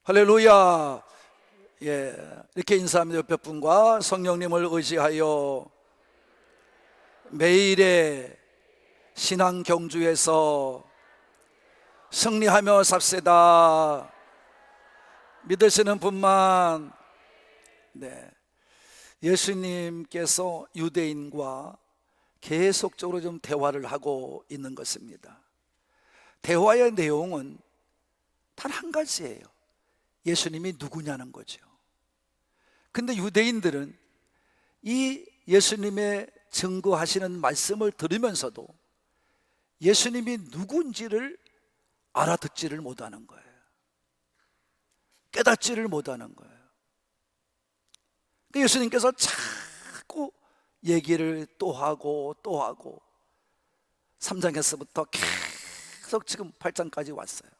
할렐루야. 이렇게 인사합니다. 옆에 분과 성령님을 의지하여 매일의 신앙 경주에서 승리하며 삽시다. 믿으시는 분만. 예수님께서 유대인과 계속적으로 좀 대화를 하고 있는 것입니다. 대화의 내용은 단 한 가지예요. 예수님이 누구냐는 거죠. 근데 유대인들은 이 예수님의 증거하시는 말씀을 들으면서도 예수님이 누군지를 알아듣지를 못하는 거예요. 깨닫지를 못하는 거예요. 예수님께서 자꾸 얘기를 또 하고 또 하고 3장에서부터 계속 지금 8장까지 왔어요.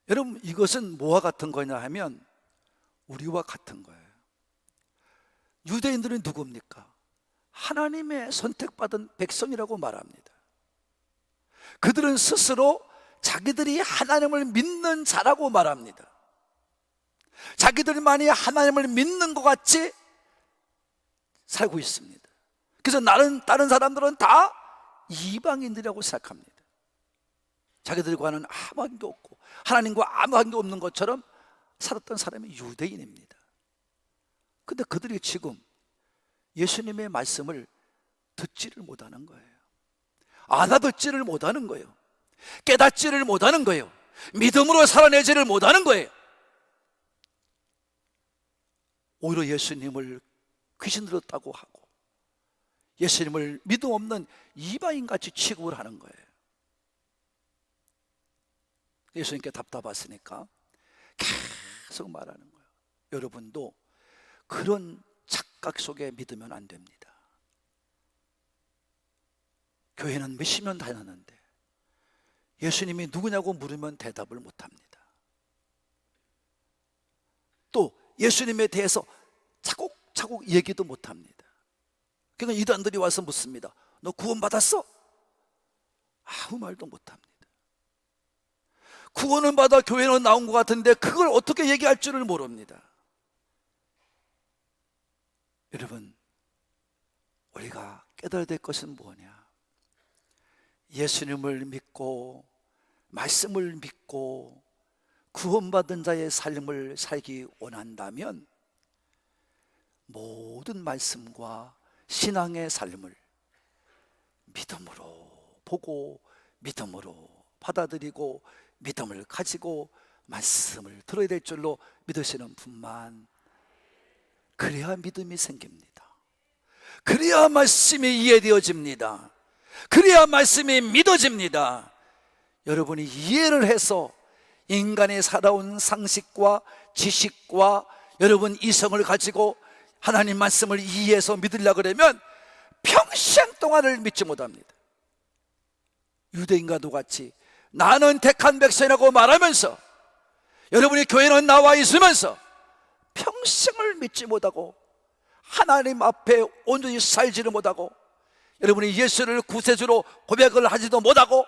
여러분, 이것은 뭐와 같은 거냐 하면 우리와 같은 거예요. 유대인들은 누굽니까? 하나님의 선택받은 백성이라고 말합니다. 그들은 스스로 자기들이 하나님을 믿는 자라고 말합니다. 자기들만이 하나님을 믿는 것 같이 살고 있습니다. 그래서 다른 사람들은 다 이방인들이라고 생각합니다. 자기들과는 아무 관계 없고 하나님과 아무 관계 없는 것처럼 살았던 사람이 유대인입니다. 근데 그들이 지금 예수님의 말씀을 듣지를 못하는 거예요. 알아듣지를 못하는 거예요. 깨닫지를 못하는 거예요. 믿음으로 살아내지를 못하는 거예요. 오히려 예수님을 귀신 들었다고 하고 예수님을 믿음 없는 이방인같이 취급을 하는 거예요. 예수님께 답답했으니까 계속 말하는 거예요. 여러분도 그런 착각 속에 믿으면 안 됩니다. 교회는 몇십 년 다녔는데 예수님이 누구냐고 물으면 대답을 못합니다. 또 예수님에 대해서 차곡차곡 얘기도 못합니다. 그러니까 이단들이 와서 묻습니다. 너 구원받았어? 아무 말도 못합니다. 구원을 받아 교회는 나온 것 같은데 그걸 어떻게 얘기할 줄을 모릅니다. 여러분, 우리가 깨달아야 될 것은 뭐냐? 예수님을 믿고 말씀을 믿고 구원받은 자의 삶을 살기 원한다면 모든 말씀과 신앙의 삶을 믿음으로 보고 믿음으로 받아들이고 믿음을 가지고 말씀을 들어야 될 줄로 믿으시는 분만. 그래야 믿음이 생깁니다. 그래야 말씀이 이해되어집니다. 그래야 말씀이 믿어집니다. 여러분이 이해를 해서 인간이 살아온 상식과 지식과 여러분 이성을 가지고 하나님 말씀을 이해해서 믿으려고 그러면 평생 동안을 믿지 못합니다. 유대인과도 같이 나는 택한 백성이라고 말하면서 여러분이 교회는 나와 있으면서 평생을 믿지 못하고 하나님 앞에 온전히 살지를 못하고 여러분이 예수를 구세주로 고백을 하지도 못하고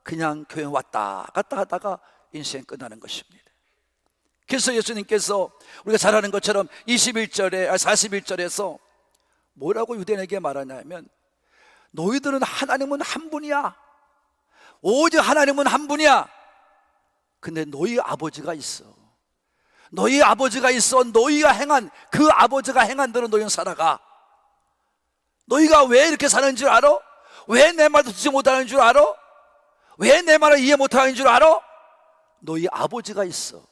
그냥 교회 왔다 갔다 하다가 인생 끝나는 것입니다. 그래서 예수님께서 우리가 잘 아는 것처럼 41절에서 뭐라고 유대인에게 말하냐면 너희들은 하나님은 한 분이야. 오직 하나님은 한 분이야. 근데 너희 아버지가 있어. 너희 아버지가 있어. 너희가 행한 그 아버지가 행한 대로 너희는 살아가. 너희가 왜 이렇게 사는 줄 알아? 왜 내 말도 듣지 못하는 줄 알아? 왜 내 말을 이해 못하는 줄 알아? 너희 아버지가 있어.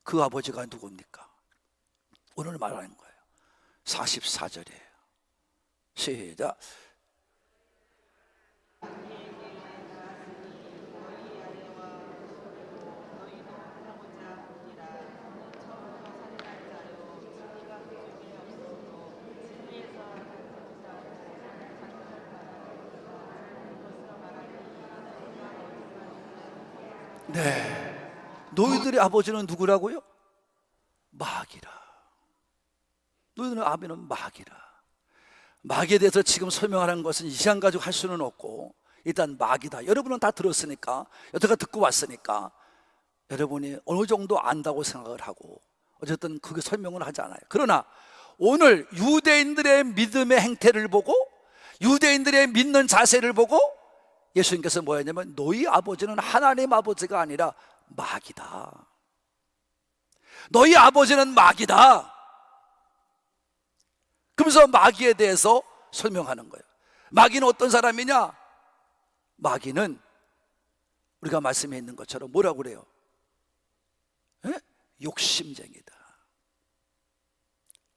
그 아버지가 누굽니까? 오늘 말하는 거예요. 44절이에요 시작. 네, 너희들의 아버지는 누구라고요? 마귀라. 너희들의 아버지는 마귀라. 마귀에 대해서 지금 설명하는 것은 이 시간 가지고 할 수는 없고, 일단 마귀다. 여러분은 다 들었으니까, 여태가 듣고 왔으니까 여러분이 어느 정도 안다고 생각을 하고 어쨌든 그게 설명을 하지 않아요. 그러나 오늘 유대인들의 믿음의 행태를 보고, 유대인들의 믿는 자세를 보고 예수님께서 뭐였냐면, 너희 아버지는 하나님 아버지가 아니라 마귀다. 너희 아버지는 마귀다. 그러면서 마귀에 대해서 설명하는 거예요. 마귀는 어떤 사람이냐? 마귀는 우리가 말씀해 있는 것처럼 뭐라고 그래요? 에? 욕심쟁이다.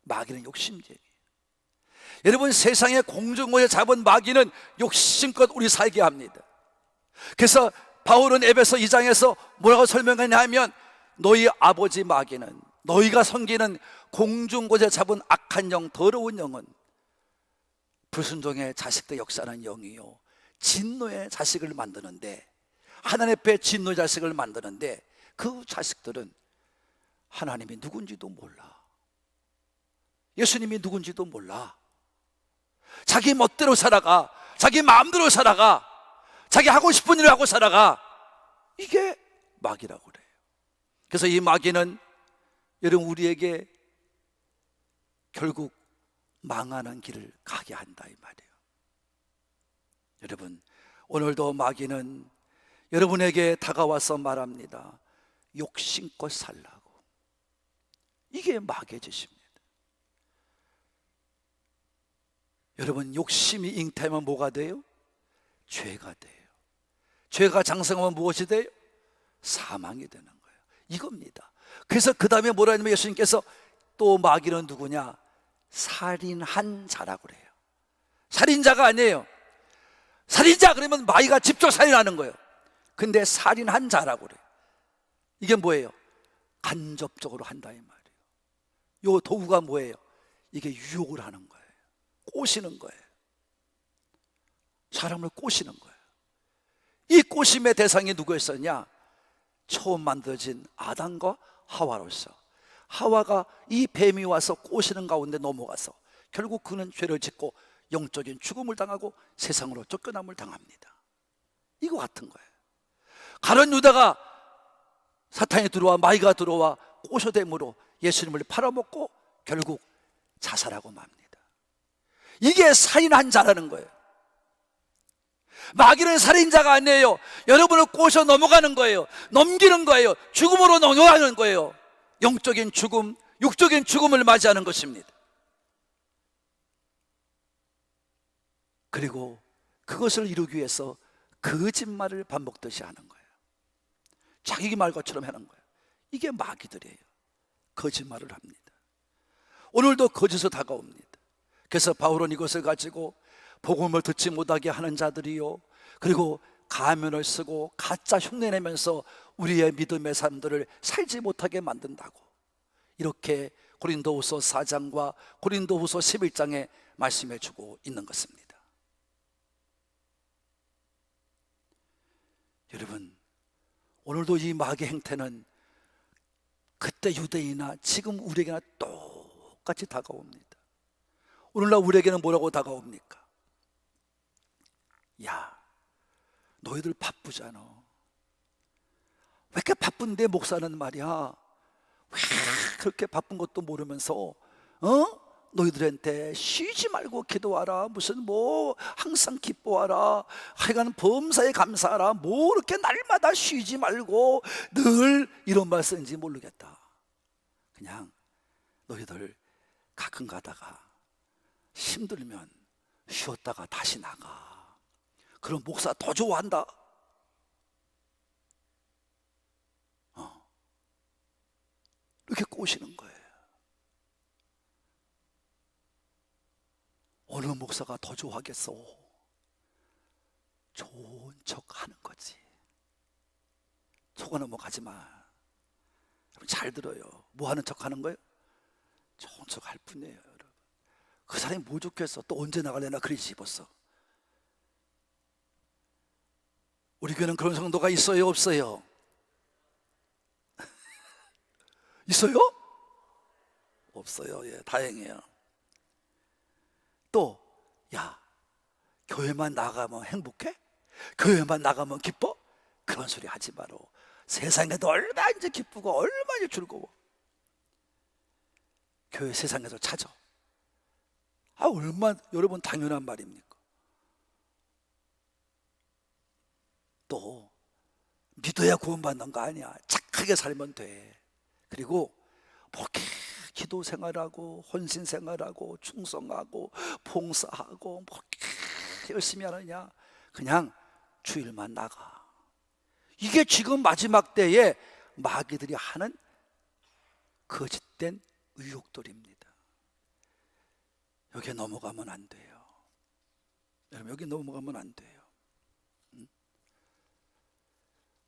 마귀는 욕심쟁이. 여러분, 세상의 공중권을 잡은 마귀는 욕심껏 우리 살게 합니다. 그래서 바울은 에베소 2장에서 뭐라고 설명하냐 하면, 너희 아버지 마귀는, 너희가 섬기는 공중곳에 잡은 악한 영, 더러운 영은 불순종의 자식들 역사하는 영이요, 진노의 자식을 만드는데, 하나님 앞에 진노의 자식을 만드는데, 그 자식들은 하나님이 누군지도 몰라, 예수님이 누군지도 몰라. 자기 멋대로 살아가, 자기 마음대로 살아가, 자기 하고 싶은 일을 하고 살아가. 이게 마귀라고 그래요. 그래서 이 마귀는 여러분, 우리에게 결국 망하는 길을 가게 한다, 이 말이에요. 여러분, 오늘도 마귀는 여러분에게 다가와서 말합니다. 욕심껏 살라고. 이게 마귀의 짓입니다. 여러분, 욕심이 잉태하면 뭐가 돼요? 죄가 돼요. 죄가 장성하면 무엇이 돼요? 사망이 되는 거예요. 이겁니다. 그래서 그 다음에 뭐라 하냐면, 예수님께서 또 마귀는 누구냐? 살인한 자라고 그래요. 살인자가 아니에요. 살인자 그러면 마귀가 직접 살인하는 거예요. 근데 살인한 자라고 그래요. 이게 뭐예요? 간접적으로 한다, 이 말이에요. 요 도구가 뭐예요? 이게 유혹을 하는 거예요. 꼬시는 거예요. 사람을 꼬시는 거예요. 이 꼬심의 대상이 누구였었냐? 처음 만들어진 아담과 하와로서, 하와가 이 뱀이 와서 꼬시는 가운데 넘어가서 결국 그는 죄를 짓고 영적인 죽음을 당하고 세상으로 쫓겨남을 당합니다. 이거 같은 거예요. 가룟 유다가 사탄이 들어와, 마귀가 들어와 꼬셔댐으로 예수님을 팔아먹고 결국 자살하고 맙니다. 이게 살인한 자라는 거예요. 마귀는 살인자가 아니에요. 여러분을 꼬셔 넘어가는 거예요. 넘기는 거예요. 죽음으로 넘어가는 거예요. 영적인 죽음, 육적인 죽음을 맞이하는 것입니다. 그리고 그것을 이루기 위해서 거짓말을 반복듯이 하는 거예요. 자기 말 것처럼 하는 거예요. 이게 마귀들이에요. 거짓말을 합니다. 오늘도 거짓으로 다가옵니다. 그래서 바울은 이것을 가지고 복음을 듣지 못하게 하는 자들이요, 그리고 가면을 쓰고 가짜 흉내내면서 우리의 믿음의 삶들을 살지 못하게 만든다고, 이렇게 고린도후서 4장과 고린도후서 11장에 말씀해 주고 있는 것입니다. 여러분, 오늘도 이 마귀 행태는 그때 유대인이나 지금 우리에게나 똑같이 다가옵니다. 오늘날 우리에게는 뭐라고 다가옵니까? 야, 너희들 바쁘잖아. 왜 이렇게 바쁜데 목사는 말이야, 왜 그렇게 바쁜 것도 모르면서 너희들한테 쉬지 말고 기도하라, 무슨 뭐 항상 기뻐하라, 하여간 범사에 감사하라, 뭐 이렇게 날마다 쉬지 말고 늘 이런 말 쓰는지 모르겠다. 그냥 너희들 가끔 가다가 힘들면 쉬었다가 다시 나가. 그럼 목사 더 좋아한다. 이렇게 꼬시는 거예요. 어느 목사가 더 좋아하겠어? 좋은 척 하는 거지. 속아 넘어가지 마. 잘 들어요. 뭐 하는 척 하는 거예요? 좋은 척 할 뿐이에요, 여러분. 그 사람이 뭐 좋겠어? 또 언제 나갈래나 그리 집었어. 우리 교회는 그런 성도가 있어요, 없어요? 있어요? 없어요. 예, 다행이에요. 또, 야, 교회만 나가면 행복해? 교회만 나가면 기뻐? 그런 소리 하지 마라. 세상에도 얼마나 이제 기쁘고 얼마나 즐거워. 교회 세상에서 찾아. 얼마나 여러분 당연한 말입니까? 또 믿어야 구원받는 거 아니야. 착하게 살면 돼. 그리고 그렇게 기도 생활하고 헌신 생활하고 충성하고 봉사하고 그렇게 열심히 하느냐? 그냥 주일만 나가. 이게 지금 마지막 때에 마귀들이 하는 거짓된 의욕들입니다. 여기에 넘어가면 안 돼요. 여러분, 여기 넘어가면 안 돼요.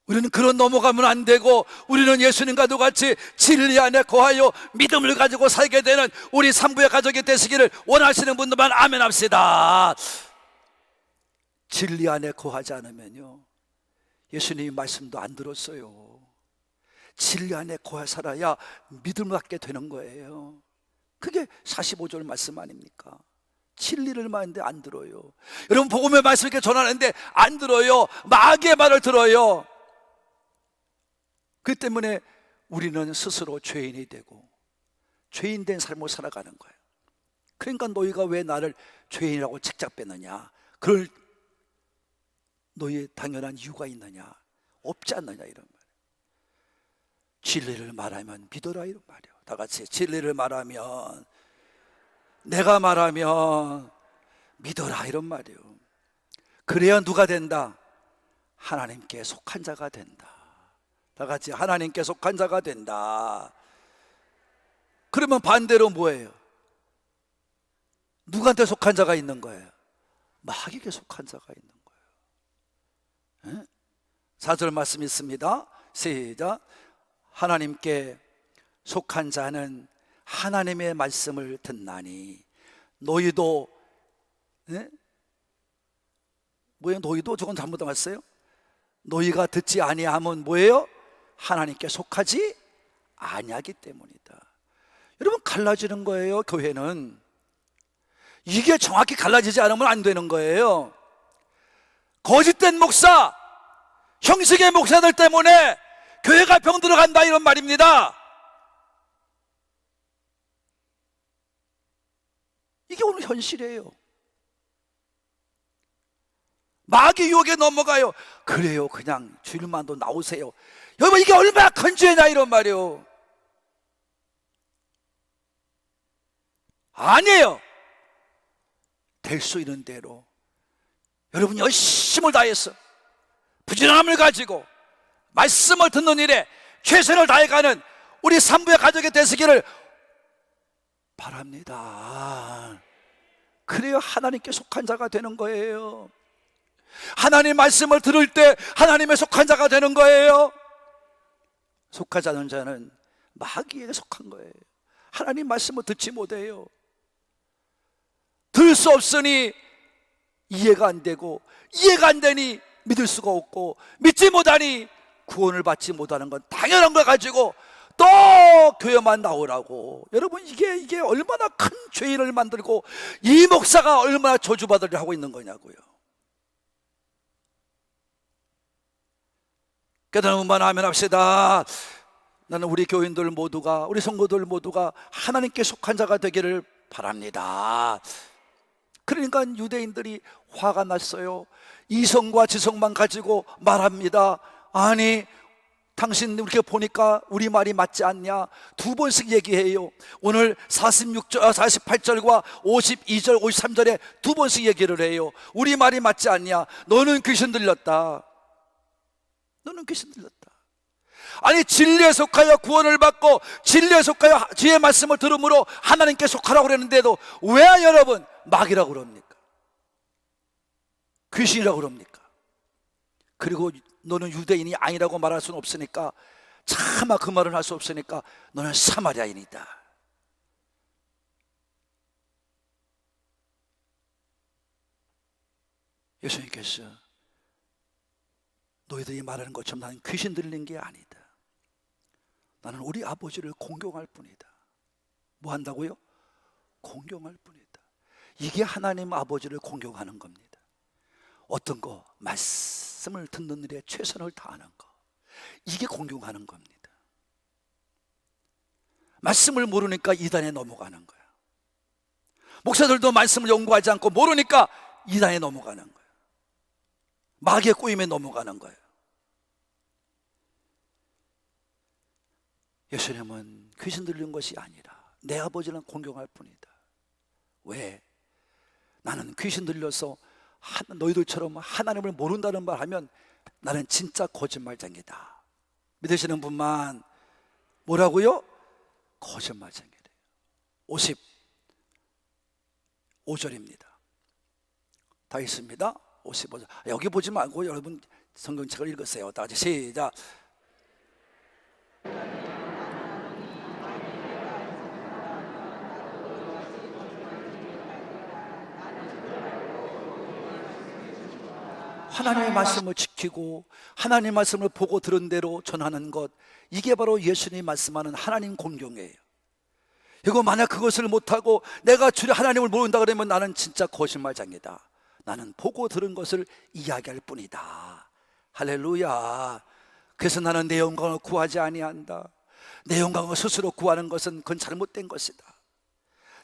우리는 그런 넘어가면 안 되고, 우리는 예수님과도 같이 진리 안에 거하여 믿음을 가지고 살게 되는 우리 산부의 가족이 되시기를 원하시는 분들만 아멘 합시다. 진리 안에 거하지 않으면요, 예수님의 말씀도 안 들었어요. 진리 안에 거하 살아야 믿음을 갖게 되는 거예요. 그게 45절 말씀 아닙니까? 진리를 말하는데 안 들어요. 여러분, 복음의 말씀 이렇게 전하는데 안 들어요. 마귀의 말을 들어요. 그 때문에 우리는 스스로 죄인이 되고 죄인된 삶을 살아가는 거예요. 그러니까 너희가 왜 나를 죄인이라고 책잡겠느냐? 그럴 너희의 당연한 이유가 있느냐? 없지 않느냐? 이런 말이에요. 진리를 말하면 믿어라, 이런 말이에요. 다 같이 진리를 말하면, 내가 말하면 믿어라, 이런 말이에요. 그래야 누가 된다? 하나님께 속한 자가 된다. 다 같이 하나님께 속한 자가 된다. 그러면 반대로 뭐예요? 누구한테 속한 자가 있는 거예요? 마귀에게 속한 자가 있는 거예요. 4절 말씀 있습니다. 시작. 하나님께 속한 자는 하나님의 말씀을 듣나니 너희도, 뭐예요? 너희도, 저건 잘못 나왔어요. 너희가 듣지 아니하면 뭐예요? 하나님께 속하지 아니하기 때문이다. 여러분, 갈라지는 거예요. 교회는 이게 정확히 갈라지지 않으면 안 되는 거예요. 거짓된 목사, 형식의 목사들 때문에 교회가 병들어간다, 이런 말입니다. 이게 오늘 현실이에요. 마귀 유혹에 넘어가요. 그래요, 그냥 주일만도 나오세요. 여러분, 이게 얼마나 큰 죄냐, 이런 말이에요. 아니에요. 될 수 있는 대로 여러분 열심을 다해서 부지런함을 가지고 말씀을 듣는 일에 최선을 다해가는 우리 산부의 가족이 되시기를 바랍니다. 그래야 하나님께 속한 자가 되는 거예요. 하나님 말씀을 들을 때 하나님의 속한 자가 되는 거예요. 속하지 않은 자는 마귀에게 속한 거예요. 하나님 말씀을 듣지 못해요. 들을 수 없으니 이해가 안 되고, 이해가 안 되니 믿을 수가 없고, 믿지 못하니 구원을 받지 못하는 건 당연한 걸 가지고 또 교회만 나오라고. 여러분, 이게 얼마나 큰 죄인을 만들고 이 목사가 얼마나 저주받으려 하고 있는 거냐고요. 깨달은 분만 하면 합시다. 나는 우리 교인들 모두가, 우리 성도들 모두가 하나님께 속한 자가 되기를 바랍니다. 그러니까 유대인들이 화가 났어요. 이성과 지성만 가지고 말합니다. 아니, 당신 이렇게 보니까 우리 말이 맞지 않냐? 두 번씩 얘기해요. 오늘 48절과 52절, 53절에 두 번씩 얘기를 해요. 우리 말이 맞지 않냐? 너는 귀신 들렸다. 너는 귀신 들렸다. 아니, 진리에 속하여 구원을 받고 진리에 속하여 주의 말씀을 들음으로 하나님께 속하라고 그랬는데도 왜 여러분 마귀라고 그럽니까? 귀신이라고 그럽니까? 그리고 너는 유대인이 아니라고 말할 수는 없으니까, 차마 그 말은 할 수 없으니까 너는 사마리아인이다. 예수님께서 너희들이 말하는 것처럼 나는 귀신 들린 게 아니다. 나는 우리 아버지를 공경할 뿐이다. 뭐 한다고요? 공경할 뿐이다. 이게 하나님 아버지를 공경하는 겁니다. 어떤 거? 말씀을 듣는 일에 최선을 다하는 거. 이게 공경하는 겁니다. 말씀을 모르니까 이단에 넘어가는 거야. 목사들도 말씀을 연구하지 않고 모르니까 이단에 넘어가는 거야. 마귀의 꼬임에 넘어가는 거예요. 예수님은 귀신 들린 것이 아니라 내 아버지는 공경할 뿐이다. 왜? 나는 귀신 들려서 너희들처럼 하나님을 모른다는 말 하면 나는 진짜 거짓말쟁이다. 믿으시는 분만 뭐라고요? 거짓말쟁이래요. 55절입니다. 다 있습니다. 55절. 여기 보지 말고 여러분 성경책을 읽으세요. 다 같이 시작. 하나님의 말씀을 지키고 하나님의 말씀을 보고 들은 대로 전하는 것, 이게 바로 예수님이 말씀하는 하나님 공경이에요. 이거 만약 그것을 못하고 내가 주를 하나님을 모른다 그러면 나는 진짜 거짓말쟁이다. 나는 보고 들은 것을 이야기할 뿐이다. 할렐루야. 그래서 나는 내 영광을 구하지 아니한다. 내 영광을 스스로 구하는 것은 그건 잘못된 것이다.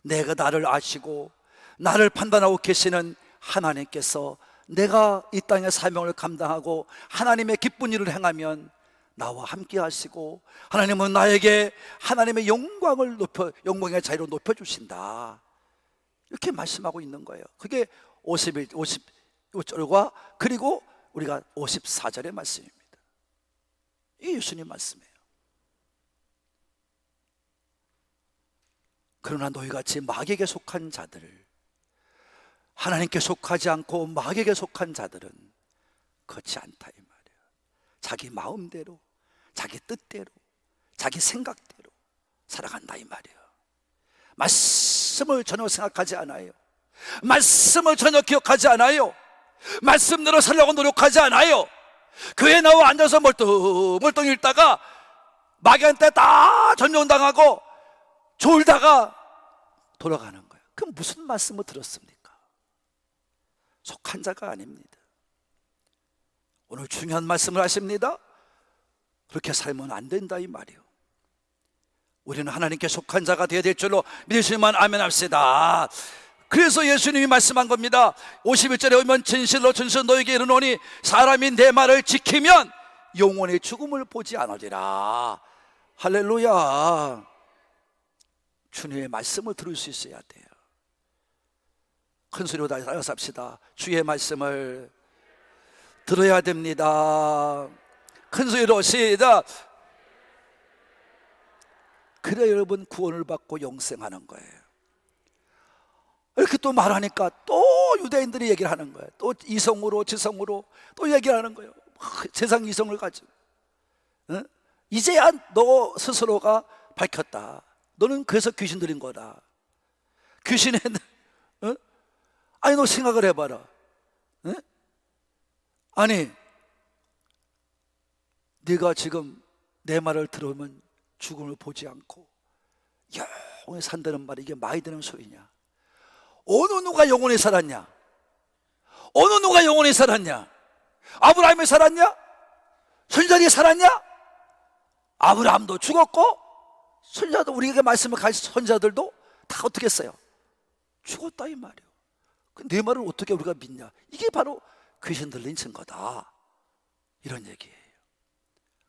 내가 나를 아시고 나를 판단하고 계시는 하나님께서 내가 이 땅의 사명을 감당하고 하나님의 기쁜 일을 행하면 나와 함께 하시고 하나님은 나에게 하나님의 영광을 영광의 자리로 높여주신다. 이렇게 말씀하고 있는 거예요. 그게 55절과 그리고 우리가 54절의 말씀입니다. 이게 예수님 말씀이에요. 그러나 너희같이 마귀에게 속한 자들, 하나님께 속하지 않고 마귀에게 속한 자들은 그렇지 않다 이 말이에요. 자기 마음대로, 자기 뜻대로, 자기 생각대로 살아간다 이 말이에요. 말씀을 전혀 생각하지 않아요. 말씀을 전혀 기억하지 않아요. 말씀대로 살려고 노력하지 않아요. 교회에 나와 앉아서 멀뚱멀뚱 읽다가 마귀한테 다 전용당하고 졸다가 돌아가는 거예요. 그럼 무슨 말씀을 들었습니까? 속한 자가 아닙니다. 오늘 중요한 말씀을 하십니다. 그렇게 살면 안 된다 이 말이요. 우리는 하나님께 속한 자가 되어야 될 줄로 믿으시면 아멘 합시다. 그래서 예수님이 말씀한 겁니다. 51절에 오면 진실로 진실로 너에게 이르노니 사람이 내 말을 지키면 영원히 죽음을 보지 않으리라. 할렐루야. 주님의 말씀을 들을 수 있어야 돼요. 큰 소리로 다시 합시다. 주의 말씀을 들어야 됩니다. 큰 소리로 시작. 그래 여러분 구원을 받고 영생하는 거예요. 이렇게 또 말하니까 또 유대인들이 얘기를 하는 거예요. 또 이성으로 지성으로 또 얘기를 하는 거예요. 세상 이성을 가지고. 이제야 너 스스로가 밝혔다. 너는 그래서 귀신 들린 거다. 귀신의 아니 너 생각을 해봐라. 아니 네가 지금 내 말을 들으면 죽음을 보지 않고 영원히 산다는 말이 이게 많이 되는 소리냐? 어느 누가 영원히 살았냐? 어느 누가 영원히 살았냐? 아브라함이 살았냐? 선지자들이 살았냐? 아브라함도 죽었고 선지자도 우리에게 말씀을 가르친 선지자들도 다 어떻게 했어요? 죽었다 이 말이에요. 내 말을 어떻게 우리가 믿냐? 이게 바로 귀신 들린 증거다 이런 얘기예요.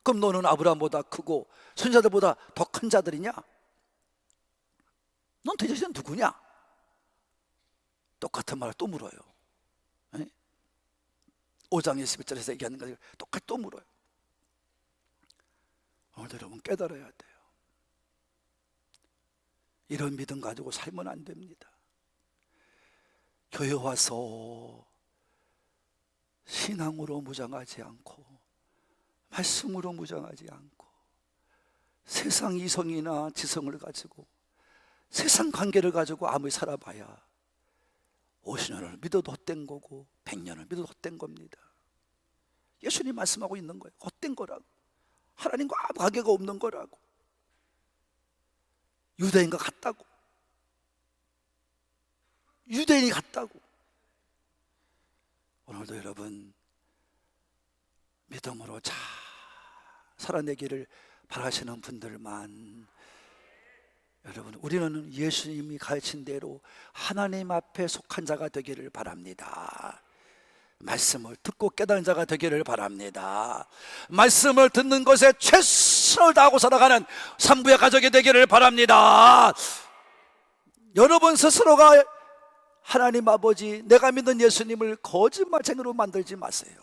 그럼 너는 아브라함보다 크고 선지자들보다 더 큰 자들이냐? 넌 도대체 누구냐? 똑같은 말을 또 물어요. 5장 21절에서 얘기하는 거 똑같이 또 물어요. 오늘 여러분 깨달아야 돼요. 이런 믿음 가지고 살면 안 됩니다. 교회 와서 신앙으로 무장하지 않고 말씀으로 무장하지 않고 세상 이성이나 지성을 가지고 세상 관계를 가지고 아무리 살아봐야 50년을 믿어도 헛된 거고 100년을 믿어도 헛된 겁니다. 예수님 말씀하고 있는 거예요. 헛된 거라고. 하나님과 아무 관계가 없는 거라고. 유대인과 같다고. 유대인이 같다고. 오늘도 여러분 믿음으로 잘 살아내기를 바라시는 분들만, 여러분 우리는 예수님이 가르친 대로 하나님 앞에 속한 자가 되기를 바랍니다. 말씀을 듣고 깨달은 자가 되기를 바랍니다. 말씀을 듣는 것에 최선을 다하고 살아가는 산부의 가족이 되기를 바랍니다. 여러분 스스로가 하나님 아버지, 내가 믿는 예수님을 거짓말쟁이로 만들지 마세요.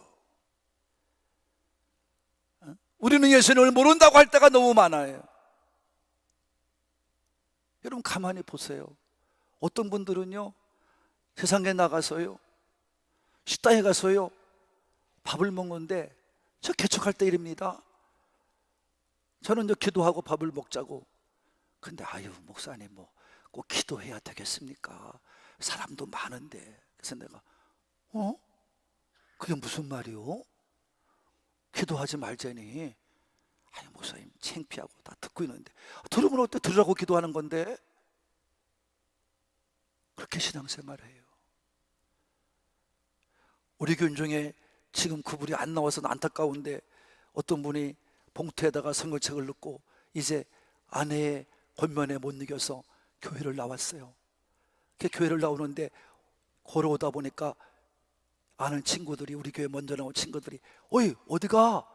우리는 예수님을 모른다고 할 때가 너무 많아요. 여러분 가만히 보세요. 어떤 분들은요, 세상에 나가서요, 식당에 가서요 밥을 먹는데, 저 개척할 때 일입니다. 저는 기도하고 밥을 먹자고. 근데 아유 목사님 뭐 꼭 기도해야 되겠습니까? 사람도 많은데. 그래서 내가 그게 무슨 말이요? 기도하지 말자니. 아니 목사님 창피하고 다 듣고 있는데. 들으면 어때? 들으라고 기도하는 건데. 그렇게 신앙생활해요. 우리 교인 중에 지금 그분이 안 나와서 안타까운데, 어떤 분이 봉투에다가 성경책을 넣고 이제 아내의 권면에 못 이겨서 교회를 나왔어요. 그 교회를 나오는데 걸어오다 보니까 아는 친구들이, 우리 교회 먼저 나온 친구들이, 어이 어디가?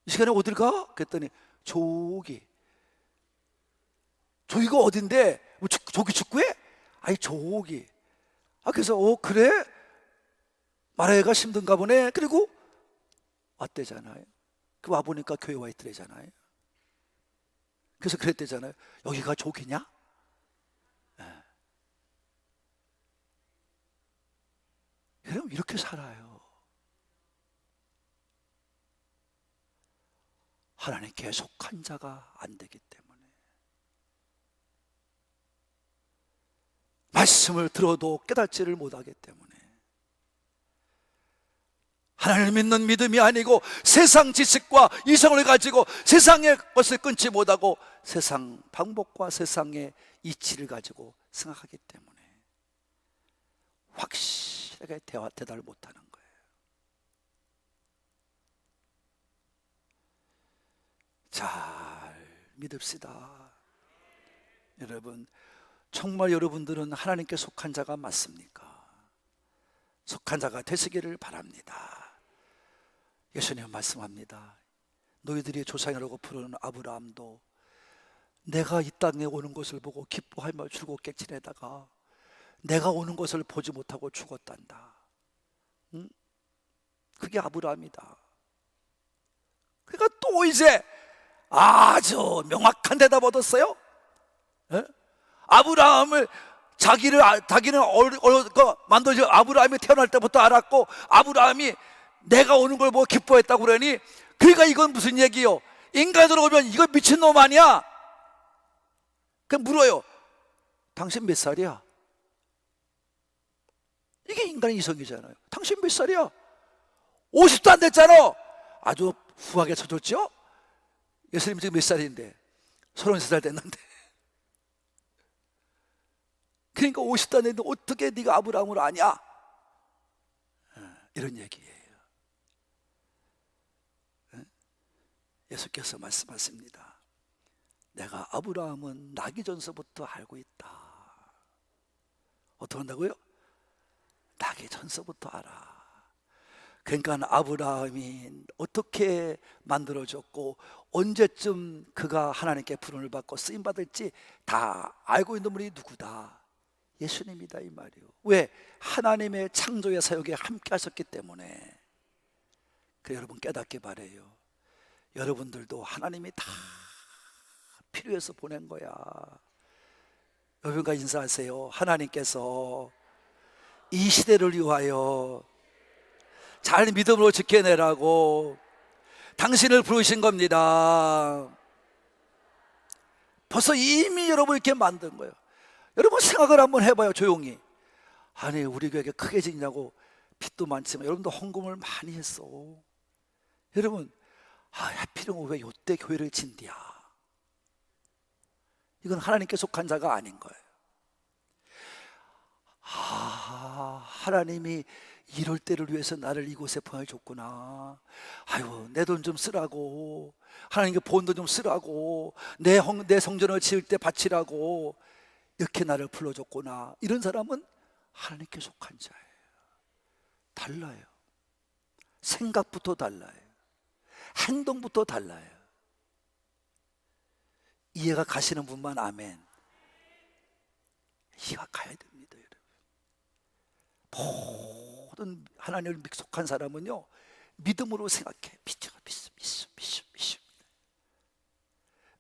이 시간에 어딜 가? 그랬더니 조기가 어딘데? 뭐 조기 축구해? 아니 조기. 그래서 그래? 말하기가 힘든가 보네. 그리고 왔대잖아요. 그 와보니까 교회 와 있더래잖아요. 그래서 그랬대잖아요. 여기가 조기냐? 네. 여러분 이렇게 살아요. 하나님께 속한 자가 안 되기 때문에. 말씀을 들어도 깨닫지를 못하기 때문에. 하나님을 믿는 믿음이 아니고 세상 지식과 이성을 가지고 세상의 것을 끊지 못하고 세상 방법과 세상의 이치를 가지고 생각하기 때문에 확실하게 대답을 못하는 거예요. 잘 믿읍시다. 여러분 정말 여러분들은 하나님께 속한 자가 맞습니까? 속한 자가 되시기를 바랍니다. 예수님은 말씀합니다. 너희들이 조상이라고 부르는 아브라함도 내가 이 땅에 오는 것을 보고 기뻐하며 즐겁게 지내다가 내가 오는 것을 보지 못하고 죽었단다. 그게 아브라함이다. 그러니까 또 이제 아주 명확한 대답 얻었어요. 아브라함을 자기는 만들어진 아브라함이 태어날 때부터 알았고, 아브라함이 내가 오는 걸 보고 기뻐했다고 그러니, 그러니까 이건 무슨 얘기요? 인간으로 오면 이거 미친놈 아니야? 그냥 물어요. 당신 몇 살이야? 이게 인간의 이성이잖아요. 당신 몇 살이야? 50도 안 됐잖아. 아주 후하게 쳐줬죠? 예수님 지금 몇 살인데? 33살 됐는데. 그러니까 50도 안 됐는데 어떻게 네가 아브라함을 아냐? 이런 얘기예요. 예수께서 말씀하십니다. 내가 아브라함은 나기 전서부터 알고 있다. 어떻게 한다고요? 나기 전서부터 알아. 그러니까 아브라함이 어떻게 만들어졌고 언제쯤 그가 하나님께 부름을 받고 쓰임받을지 다 알고 있는 분이 누구다? 예수님이다 이 말이요. 왜? 하나님의 창조의 사역에 함께 하셨기 때문에. 그 여러분 깨닫기 바래요. 여러분들도 하나님이 다 필요해서 보낸 거야. 여러분과 인사하세요. 하나님께서 이 시대를 위하여 잘 믿음으로 지켜내라고 당신을 부르신 겁니다. 벌써 이미 여러분 이렇게 만든 거예요. 여러분 생각을 한번 해봐요. 조용히. 아니 우리 교회가 크게 지냐고. 빚도 많지만 여러분도 헌금을 많이 했어. 여러분 하필이면 왜 요때 교회를 진디야? 이건 하나님께 속한 자가 아닌 거예요. 아, 하나님이 이럴 때를 위해서 나를 이곳에 보내줬구나. 아유, 내 돈 좀 쓰라고, 하나님께 본도 좀 쓰라고, 내 성전을 지을 때 바치라고 이렇게 나를 불러줬구나. 이런 사람은 하나님께 속한 자예요. 달라요. 생각부터 달라요. 행동부터 달라요. 이해가 가시는 분만 아멘. 이해가 가야 됩니다, 여러분. 모든 하나님을 속한 사람은요, 믿음으로 생각해. 믿음.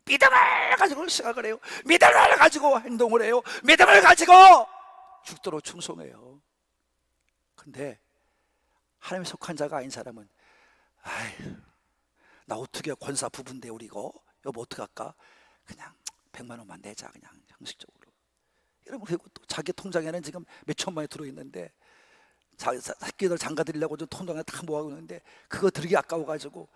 믿음을 가지고 생각을 해요. 믿음을 가지고 행동을 해요. 믿음을 가지고 죽도록 충성해요. 근데 하나님에 속한 자가 아닌 사람은, 아휴, 나 어떻게 권사 부부인데 우리 이거 여보 어떡할까? 그냥 100만 원만 내자, 그냥 형식적으로. 이러면 그리고 또 자기 통장에는 지금 몇 천만이 들어있는데 새끼들 장가 드리려고 좀 통장에 다 모아고 있는데 그거 드리기 아까워가지고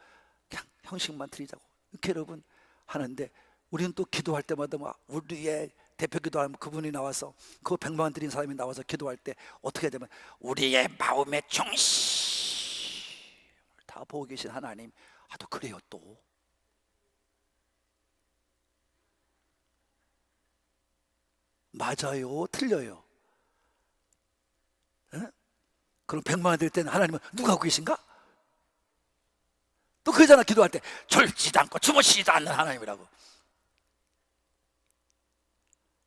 그냥 형식만 드리자고 이렇게 여러분 하는데, 우리는 또 기도할 때마다 막 우리의 대표 기도하면 그분이 나와서 그 100만 원 드린 사람이 나와서 기도할 때 어떻게 되면 우리의 마음의 중심을 다 보고 계신 하나님, 아, 또 그래요. 또 맞아요, 틀려요? 에? 그럼 100만 원 드릴 때는 하나님은 누가 하고 계신가? 또 그러잖아, 기도할 때 졸지도 않고 주무시지도 않는 하나님이라고.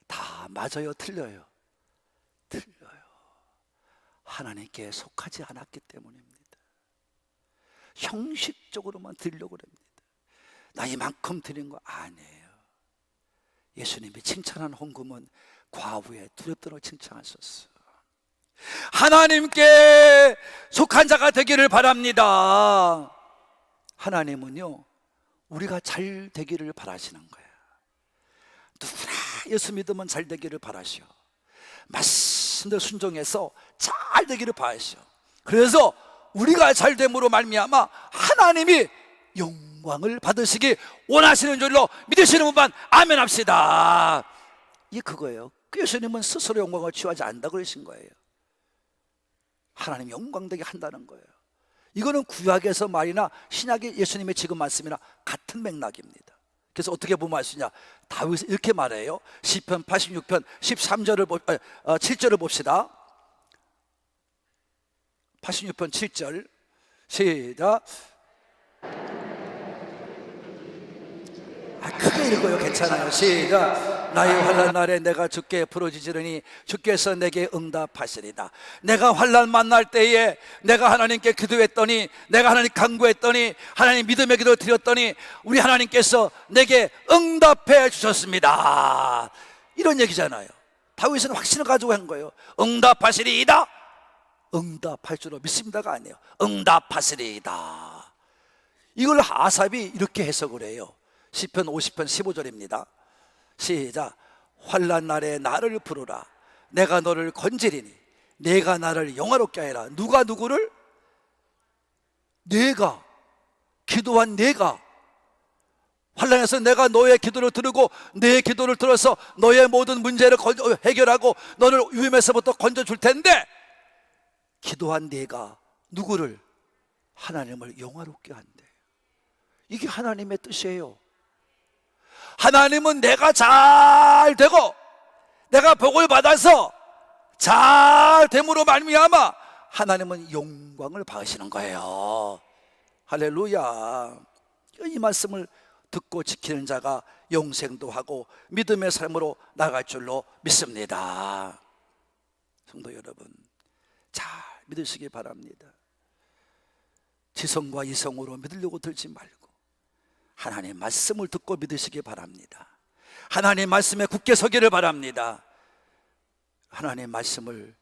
다 맞아요, 틀려요? 틀려요. 하나님께 속하지 않았기 때문입니다. 형식적으로만 드리려고 합니다. 나 이만큼 드린 거 아니에요. 예수님이 칭찬한 헌금은 과부에 두렵도록 칭찬하셨어요. 하나님께 속한 자가 되기를 바랍니다. 하나님은요, 우리가 잘 되기를 바라시는 거예요. 누구나 예수 믿으면 잘 되기를 바라시오. 말씀대로 순종해서 잘 되기를 바라시오. 그래서 우리가 잘 됨으로 말미암아 하나님이 영광을 받으시기 원하시는 줄로 믿으시는 분만 아멘 합시다. 이게 그거예요. 예수님은 스스로 영광을 취하지 않는다 그러신 거예요. 하나님 영광되게 한다는 거예요. 이거는 구약에서 말이나 신약의 예수님의 지금 말씀이나 같은 맥락입니다. 그래서 어떻게 보면 알 수 있냐, 다윗이 이렇게 말해요. 시편 86편 7절을 봅시다. 86편 7절 시작. 크게 읽어요. 괜찮아요. 시작. 나의 환난 날에 내가 주께 부르짖으리니 주께서 내게 응답하시리다. 내가 환난 만날 때에 내가 하나님께 기도했더니, 내가 하나님 간구했더니, 하나님 믿음의 기도 드렸더니 우리 하나님께서 내게 응답해 주셨습니다. 이런 얘기잖아요. 다윗은 확신을 가지고 한 거예요. 응답하시리이다. 응답할 줄로 믿습니다가 아니에요. 응답하시리이다. 이걸 아삽이 이렇게 해석을 해요. 시편 50편 15절입니다. 시작. 환난 날에 나를 부르라. 내가 너를 건지리니 내가 나를 영화롭게 하라. 누가 누구를? 내가, 기도한 내가. 환난에서 내가 너의 기도를 들고 내 기도를 들어서 너의 모든 문제를 해결하고 너를 위험에서부터 건져줄 텐데, 기도한 내가 누구를? 하나님을 영화롭게 한대. 이게 하나님의 뜻이에요. 하나님은 내가 잘 되고 내가 복을 받아서 잘 됨으로 말미암아 하나님은 영광을 받으시는 거예요. 할렐루야. 이 말씀을 듣고 지키는 자가 영생도 하고 믿음의 삶으로 나갈 줄로 믿습니다. 성도 여러분, 잘 믿으시기 바랍니다. 지성과 이성으로 믿으려고 들지 말고 하나님의 말씀을 듣고 믿으시기 바랍니다. 하나님의 말씀에 굳게 서기를 바랍니다. 하나님의 말씀을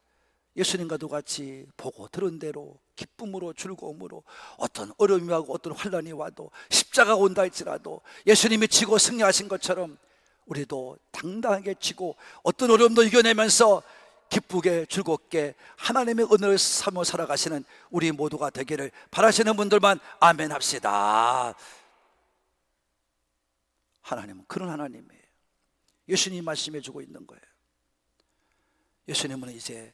예수님과도 같이 보고 들은 대로 기쁨으로 즐거움으로, 어떤 어려움이 와도 어떤 환난이 와도 십자가가 온다 할지라도 예수님이 지고 승리하신 것처럼 우리도 당당하게 지고 어떤 어려움도 이겨내면서 기쁘게 즐겁게 하나님의 은혜를 삼아 살아가시는 우리 모두가 되기를 바라시는 분들만 아멘 합시다. 하나님은 그런 하나님이에요. 예수님이 말씀해 주고 있는 거예요. 예수님은 이제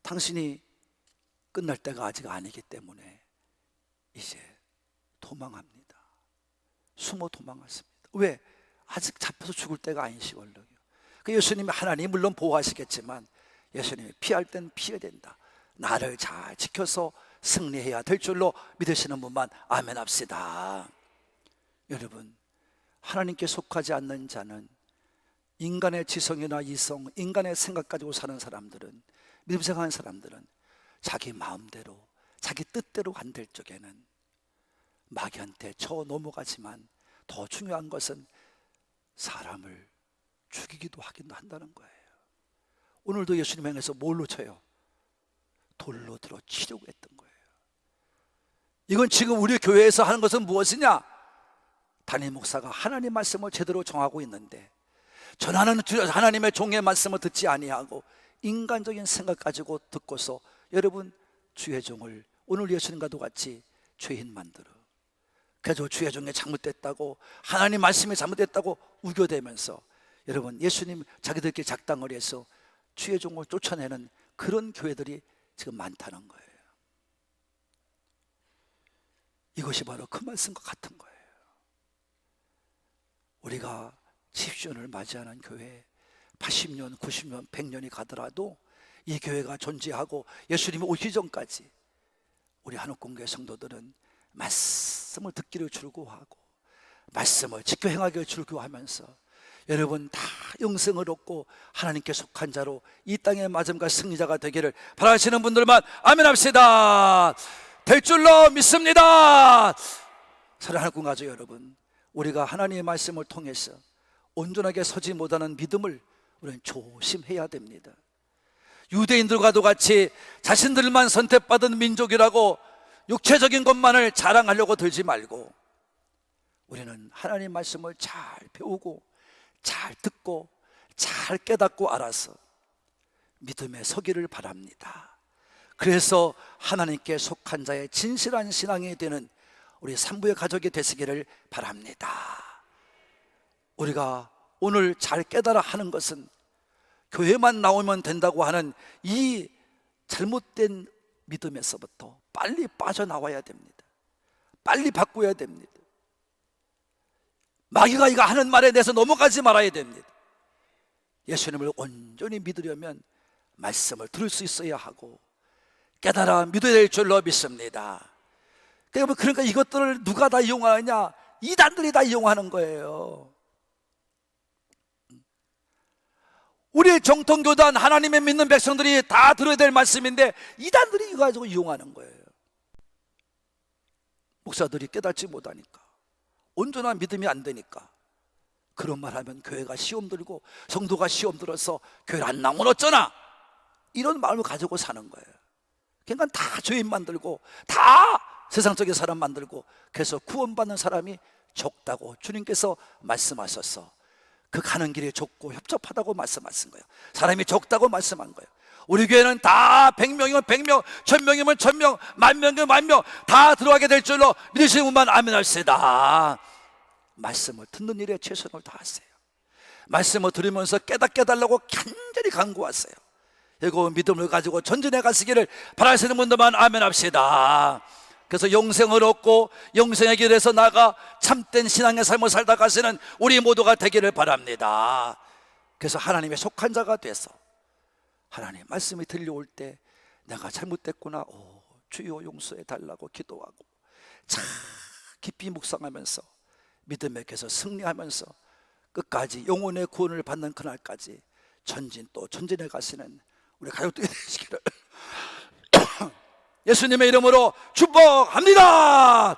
당신이 끝날 때가 아직 아니기 때문에 이제 도망합니다. 숨어 도망갔습니다. 왜? 아직 잡혀서 죽을 때가 아니시걸요. 그 예수님이 하나님 물론 보호하시겠지만 예수님이 피할 땐 피해야 된다. 나를 잘 지켜서 승리해야 될 줄로 믿으시는 분만 아멘 합시다. 여러분, 하나님께 속하지 않는 자는 인간의 지성이나 이성, 인간의 생각 가지고 사는 사람들은, 믿음 생각하는 사람들은 자기 마음대로, 자기 뜻대로 간될 적에는 마귀한테 쳐 넘어가지만 더 중요한 것은 사람을 죽이기도 하기도 한다는 거예요. 오늘도 예수님 향해서 뭘로 쳐요? 돌로 들어 치려고 했던 거예요. 이건 지금 우리 교회에서 하는 것은 무엇이냐? 담임 목사가 하나님 말씀을 제대로 정하고 있는데 전하는 하나님의 종의 말씀을 듣지 아니하고 인간적인 생각 가지고 듣고서 여러분 주의 종을 오늘 예수님과도 같이 죄인 만들어. 그래서 주의 종이 잘못됐다고, 하나님 말씀이 잘못됐다고 우겨대면서 여러분 예수님 자기들끼리 작당을 해서 주의 종을 쫓아내는 그런 교회들이 지금 많다는 거예요. 이것이 바로 그 말씀과 같은 거예요. 우리가 10주년을 맞이하는 교회 80년, 90년, 100년이 가더라도 이 교회가 존재하고 예수님이 오시기 전까지 우리 한옥공교회 성도들은 말씀을 듣기를 즐거워하고 말씀을 지켜 행하기를 즐거워하면서 여러분 다 영생을 얻고 하나님께 속한 자로 이 땅의 마지막까지 승리자가 되기를 바라시는 분들만 아멘 합시다. 될 줄로 믿습니다. 사랑하는 한옥 가족 여러분, 우리가 하나님의 말씀을 통해서 온전하게 서지 못하는 믿음을 우리는 조심해야 됩니다. 유대인들과도 같이 자신들만 선택받은 민족이라고 육체적인 것만을 자랑하려고 들지 말고 우리는 하나님의 말씀을 잘 배우고 잘 듣고 잘 깨닫고 알아서 믿음에 서기를 바랍니다. 그래서 하나님께 속한 자의 진실한 신앙이 되는 우리 산부의 가족이 되시기를 바랍니다. 우리가 오늘 잘 깨달아 하는 것은 교회만 나오면 된다고 하는 이 잘못된 믿음에서부터 빨리 빠져나와야 됩니다. 빨리 바꿔야 됩니다. 마귀가 이거 하는 말에 대해서 넘어가지 말아야 됩니다. 예수님을 온전히 믿으려면 말씀을 들을 수 있어야 하고 깨달아 믿어야 될 줄로 믿습니다. 그러니까 이것들을 누가 다 이용하느냐? 이단들이 다 이용하는 거예요. 우리 정통교단 하나님의 믿는 백성들이 다 들어야 될 말씀인데 이단들이 이거 가지고 이용하는 거예요. 목사들이 깨닫지 못하니까, 온전한 믿음이 안 되니까 그런 말 하면 교회가 시험 들고 성도가 시험 들어서 교회를 안 나오면 어쩌나, 이런 마음을 가지고 사는 거예요. 그러니까 다 죄인 만들고 다 세상적인 사람 만들고, 그래서 구원받는 사람이 적다고 주님께서 말씀하셔서 그 가는 길이 좁고 협접하다고 말씀하신 거예요. 사람이 적다고 말씀한 거예요. 우리 교회는 다 100명이면 100명, 1000명이면 1000명, 10,000명이면 10,000명 다 들어가게 될 줄로 믿으시는 분만 아멘 합시다. 말씀을 듣는 일에 최선을 다하세요. 말씀을 들으면서 깨닫게 해달라고 간절히 간구하세요. 그리고 믿음을 가지고 전진해 가시기를 바라시는 분들만 아멘 합시다. 그래서 영생을 얻고 영생의 길에서 나가 참된 신앙의 삶을 살다 가시는 우리 모두가 되기를 바랍니다. 그래서 하나님의 속한 자가 돼서 하나님 말씀이 들려올 때 내가 잘못됐구나, 주여 용서해 달라고 기도하고 참 깊이 묵상하면서 믿음에 계속 승리하면서 끝까지 영혼의 구원을 받는 그날까지 전진 또 전진해 가시는 우리 가족들이 되시기를 예수님의 이름으로 축복합니다.